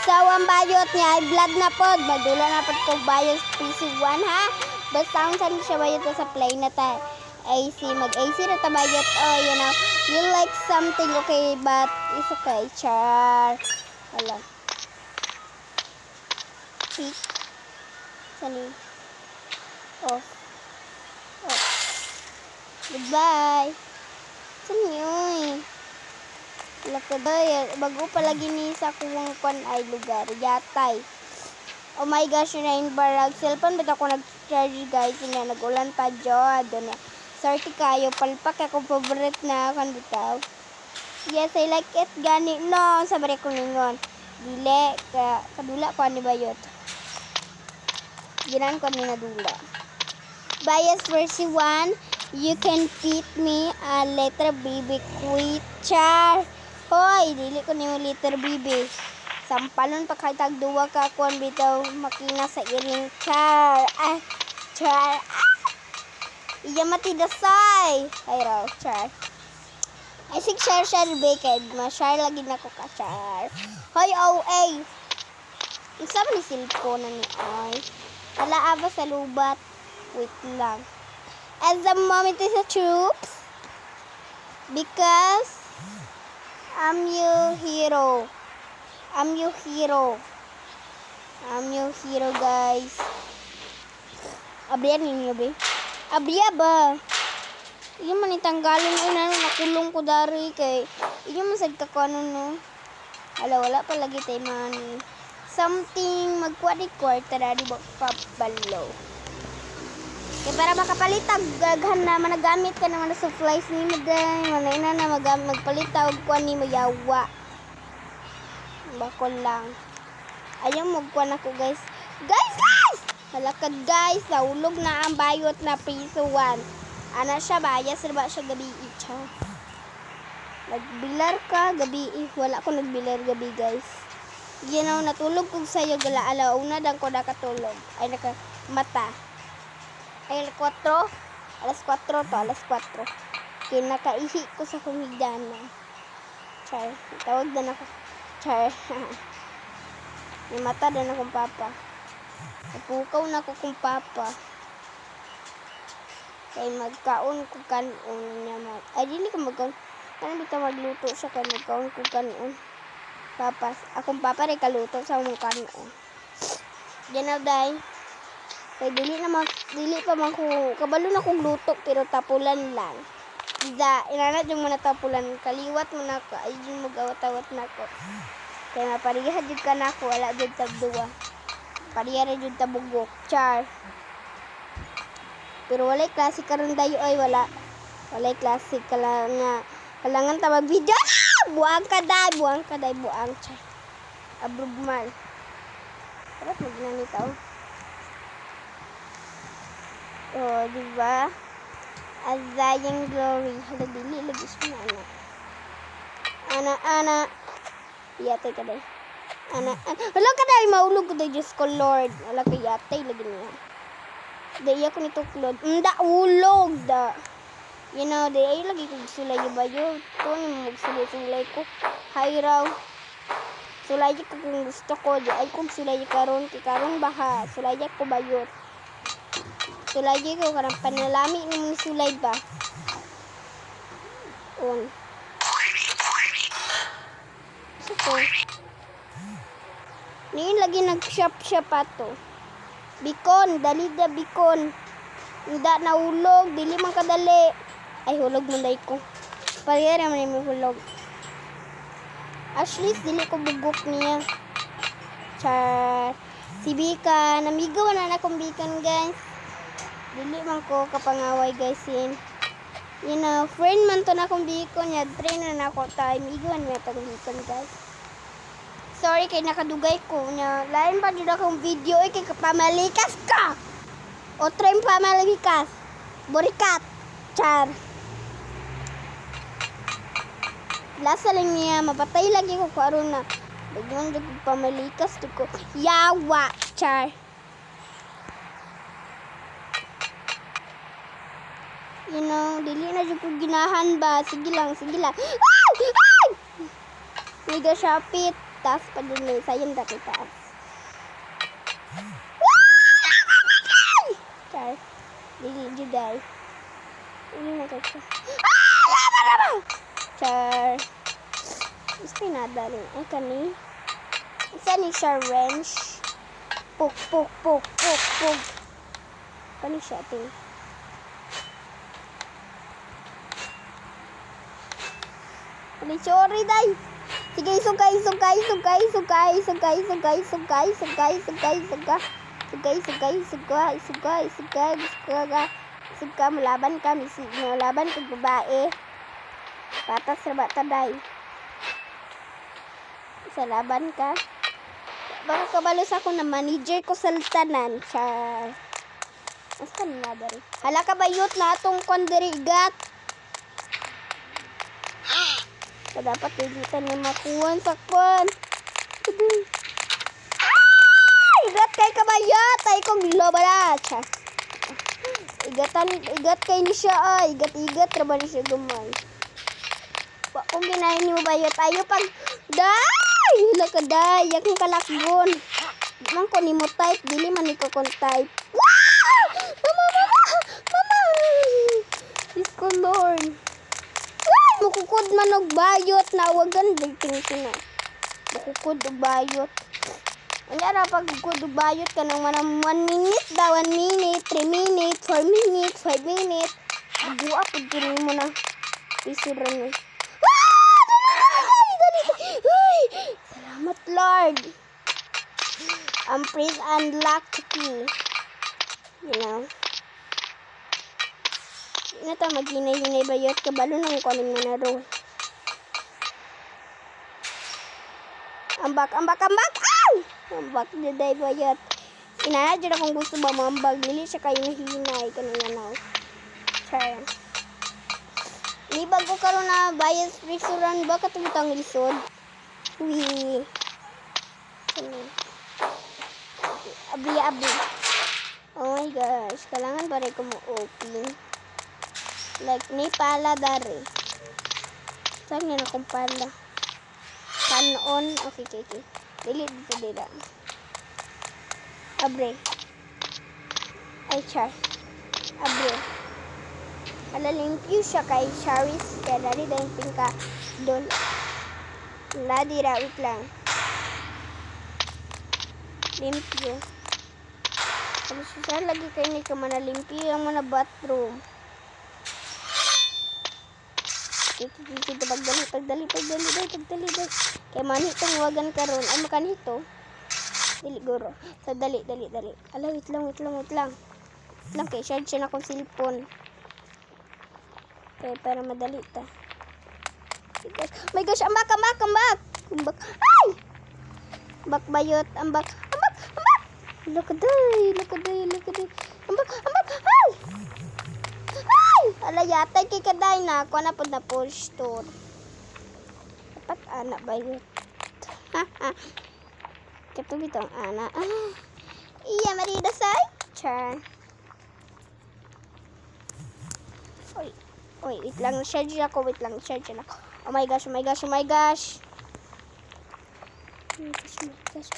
So, ang bayot niya ay blood na pod. Magdula na pod ko bayot PC1 ha. Basta ang saan siya bayot sa play na ta. AC. Mag-AC na ta bayot. Oh, you know. You like something okay, but it's okay. Char. Wala. Cheat. Sani. Off. Off. Goodbye. Saan yun? Bago pa lagi ni sa kuwang kwan ay lugar. Yatay. Oh my gosh, yun na yung barag. Cellphone ba't ako nag-charge guys? Yun na, nag-ulan pa dyan. Doon na. Sorry kayo. Palpak ako favorite na kan bitaw. Yes, I like it. Gani. No, sabi ko ningon. Dili. Kadula ko ni bayot. Ginan ko ni nadula. Bias version 1. You can beat me a letter BB quit. Char. Hoy, dili ko ni mo letter BB. Sampalon pa kay tag duwa ka kuan bitaw makina sa iring. Char. Char. Iya mati dasay. Ay raw, char. Ay sig share baked. Ma-share lagi na ko ka char. Hoy, OA. Isa ba ni cellphone na ni ay? Wala aba sa lubat. Wait lang. At the moment is a troops. Because I'm your hero. I'm your hero. I'm your hero, guys. Abriya ninyo, be. Abriya ba? Iyo man itanggalin ko na nakulong ko dari kay iyo man sad ka ko ano no. Wala pa lagi tay money. Something magkwadi kwarta na di ba papalo. Kaya para makapalitag gaghan na managamit ka naman sa supplies ni mo day. Manay na magpalitaw kuan ni mo yawa. Bakol lang. Ayaw magkuan ako guys. Guys! Halakad guys. Naulog na ang bayot na piso 1. Ana siya bayas ba siya gabi siya. Nagbilar ka gabi. Wala ko nagbilar gabi guys. You know, natulog ko sa'yo gala alauna dan ko nakatulog. Ay nakamata. Ay 4. Alas 4 to. Alas 4. Kinakaihi ko sa kumigdana. Char. Tawag na ako. Char. May mata din akong papa. Napukaw na ako kung papa. Kaya magkaon ko kanon niya. Ay, hindi ko magkaon. Ano dito magluto siya kaya magkaon ko kanon. Papa. Akong papa rin kaluto sa mong kanon. Diyan na dahil. Kaya dili pa man ko. Kabalo na kong luto pero tapulan lang. Inanat yung mga tapulan. Kaliwat mo na ako. Ay, yung mag-awat-awat na ako. Kaya mapariha dyan ka na ako. Wala dyan tagduwa. Pariha rin dyan tabugok. Char. Pero walay klase karon dayo ay wala. Walay klase kalangan ta mag-video. Buang ka day, buang char. Abrugmal. Dapat magnanitaw. Oh, diba? Azayang glory. Hala, dili lagi siya na ana. Yatay ka day. Ana. Hala ka day, maulog ko day. Diyos ko, Lord. Hala ka yatay lagi niya. Daya ko nito klod. Da ulog da. You know, daya lagi ko sulay ba yo. To ni magsulay ko. Hay raw. Sulay ko kung gusto ko. Di ay kung sulay karon karon baha. Sulay ko bayot. Sulay ko karang panalami ni mong sulay ba. On. So, niin lagi nag-shop ato. Bikon, dali da bikon. Hindi na hulog, dili man kadali. Ay, hulog mo day ko. Parehara man yung hulog. Ashley, dili ko bugok niya. Char. Si Bika, namigaw na akong Bikan, guys. Dili man ko kapangaway, guys, yun. You know, friend man to na akong Bikon. Train na ako tayo. Migawan mo itong Bikon, guys. Sorry kay nakadugay ko nya. Lain pa jud akong video kay kapamalikas ka. O try pamalikas. Borikat. Char. Lasa lang niya mapatay lagi ko karon na. Bigyan jud pamalikas ko. Yawa. Char. You know, dili na jud ko ginahan ba. Sige lang. Ay! Miga shopit. taas pa din eh. Sayang na kay taas. Char. Dili juday. Dili na kay siya. Lama! Char. Gusto nada rin. Ay, kani. Isa ni siya wrench. Puk. Kani siya ating. Kani sorry, day. Sige, sugay. Malaban ka babae. Patas na bata, day. Sa laban ka. Baka kabalos ako na manager ko sa tanan. Char. Asa na dari? Hala ka bayot na atong kondirigat. So, dapat higitan na makuhan sakpan. Igat kay kabayot. Ay kong gilobala. Char. Igat kay ni siya ay. Igat raba ni siya gumay. Kung ginahin mo bayot. Ayo pag. Day! Hila ka day. Yakong kalakgon. Mang ko ni mo type. Dili man ni ko kon type. Wow! Mama! Diyos ko Lord. Ay! Mukukod man og bayot. Nawagan. Dating sina. Mukukod og bayot. Anyara pag mukukod og bayot ka nang manang 1 minute daw. 1 minute. 3 minutes. 4 minutes. 5 minutes. Buwa po din mo na. Isuran mo. Salamat Lord. Praise and lucky. You know. Ina ta maghinay-hinay bayot kabalo nang kuning manaro. Ambak. Ay! Ambak diday bayot. Ina jud akong gusto ba mambag dili siya kayo hinay kanina now. Try. Ni bago karon na bayad restaurant ba katutang lisod. Uy. Abi. Oh my gosh, kailangan pa rin ko mo open. Like ni pala dari. Saan na akong pala? Kanon. Okay. Dili dito. Abre. Ay, char. Abre. Alalimpyo siya kay Charis. Kaya dari dahil pinka doon. Ladira, wait lang. Limpyo. Ano siya lagi kayo ni ka manalimpyo yung mga bathroom. Dito pagdali. Kaya manitong wagan karon. Ay makanito. Dili guro. So dali. Ala, wait lang. Kaya charge siya na akong cellphone. Okay, para madali ta. My gosh, ambak. Ay! Ambak bayot, ambak. Lakaday. Ambak. Ay! Ala yatay kay kaday na. Ako na po na po store. Dapat anak bayot. Katubi tong anak. Iya, marida say. Char. Oy, wait lang, charge ako. Oh my gosh.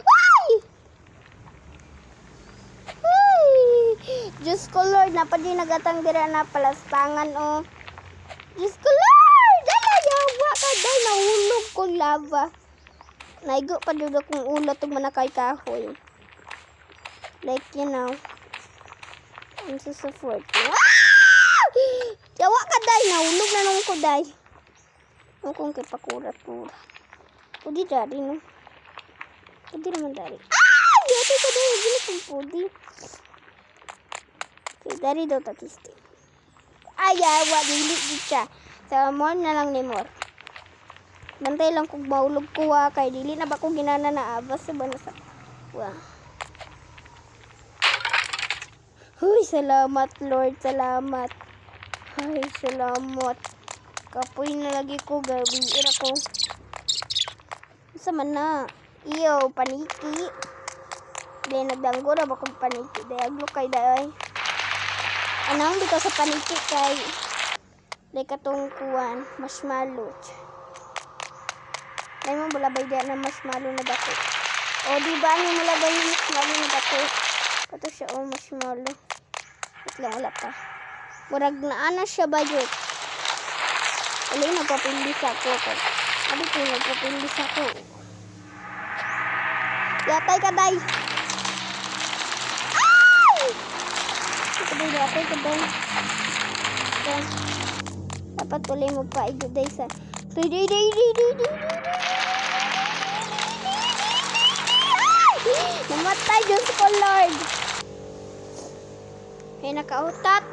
Ay! Diyos ko Lord, napadi nagatang dira na palastangan oh. Diyos ko Lord! Dala, yawa ka day, nahulog ko lava. Naigo pa doon akong ulo itong manakay kahoy. Like, you know. I'm so support. Yawa ka day, nahulog na nung ko day. Ang kong kipakurat-kurat. Pudi dari no. Pudi naman dari. Yate ka day, gila kong pudi. Okay, dari daw tatisti. Yawa, dilit di siya. Sa more na lang ni more. Bantay lang kung maulog ko kay dili na ba ko ginana na abas sa banasa. Wow. Huy, salamat Lord, salamat. Ay, salamat. Kapoy na lagi ko, gawin ko. Sama na. Iyo, paniki. Dahil nagdanggo na ba kong paniki. Dahil aglo kay dahay. Anong dito sa paniki kay like katong kuwan, marshmallow. Ay mo bulabay diyan na marshmallow na dako. O di ba ni mulabay yung marshmallow na dako? Kato siya o marshmallow. At lang wala pa. Murag na ana siya budget. Alay nagpapilis ako. Abi ko nagpapilis ako. Yatay ka day. Ay! Kaday yatay ka day. Dapat ulit magpaigo day sa namatay Diyos ko Lord. Ay nakautat.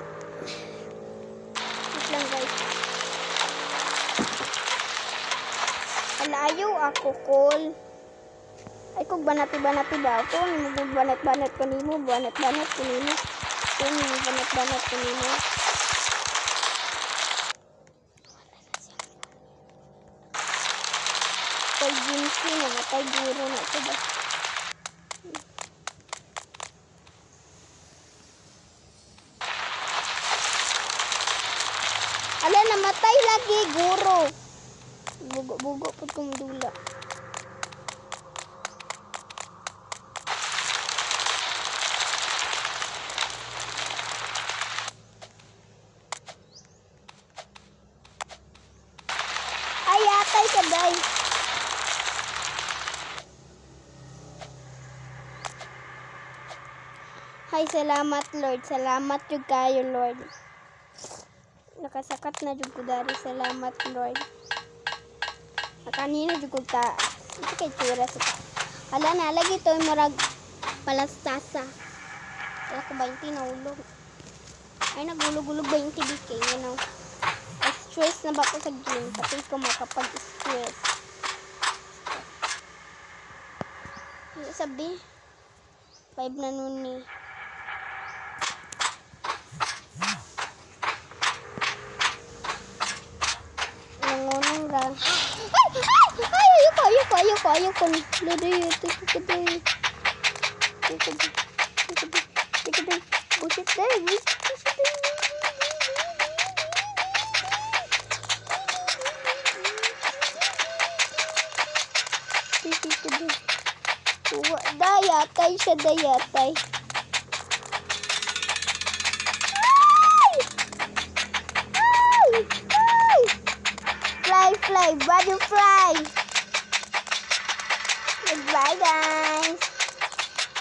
Wait lang guys. Alayo ako call. Ay kung banati-banati ba ako. Banat-banat ko nimo. Banat-banat ko nimo. Banat-banat ko nimo. Kay Jinsi namatay guro na ito ba? Ala, namatay lagi, guro. Bugo-bugo po itong dula. Ay, atay ka, day. Hay, salamat, Lord. Salamat yung kayo, Lord. Nakasakat na jud ko dari. Salamat Lord. Kanina jud ko ta. Ito kay tsura sa. Hala na lagi to murag palastasa. Wala ko 20 na ulog. Ay nagulog-ulog 20 DK, you know. Stress na ba ko sa game kasi ko makapag-stress. Sabi 5 na nun ni. Ayoko. Lady, tikadai. Buset deh. Dayatay siya, dayatay. Fly, butterfly. Goodbye, guys.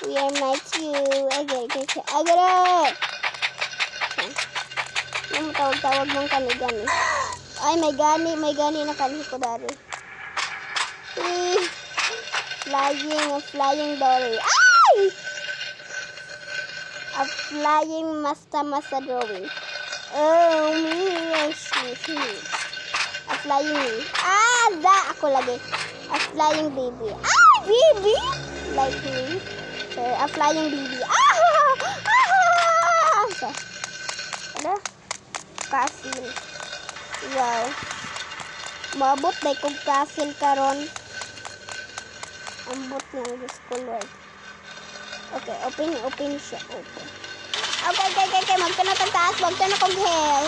We are met you. Okay. Agad. Yung tawag ng kanigani. Ay, may gani na kanhi ko dari. Flying dory. Ay! A flying masta drawing. Oh, excuse me. A flying me. Ako lagi. A flying baby. Baby? Like me. So, a flying baby. Ano? Castle. Wow. Maabot na kong castle karon. Ambot ng Diyos ko, Lord. Okay, open siya. Open. Okay. Magka na taas. Magka na kong hell.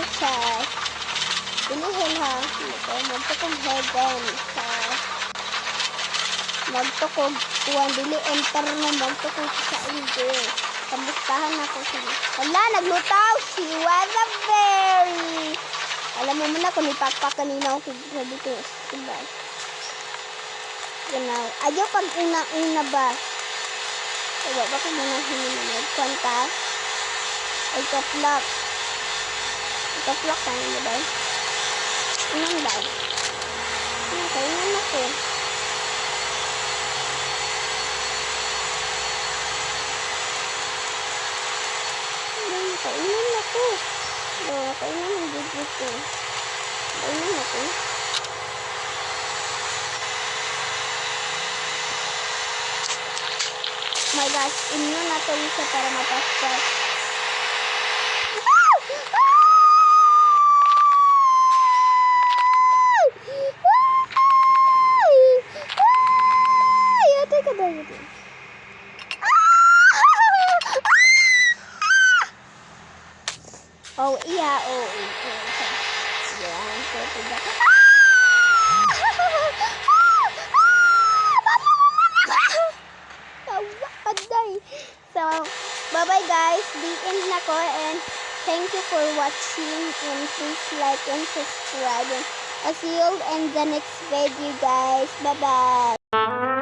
Ini hell ha. Magka kong heaven. Magtukog tuwan dili enter mo magtukog sa inyo. Kamustahan ako sila. Wala, naglutaw. She was a very. Alam mo muna kung ipakpak kanina ako sabi ko. Diba? Genau. Ayaw pag una ba. Diba, baka muna hininag. Kwanta. Ito-plak. Ito-plak ka nyo ba? Anong ba? Kainan ako. Kainan ako. Kainan ang bibig ko. Kainan ako. Oh my gosh, inyo na to isa para mapaspas. Yatay ka daw yun. Oh, iya, oh. Yan, so, Bye-bye guys. The end na ko and thank you for watching and please like and subscribe. And I'll see you in the next video guys. Bye-bye.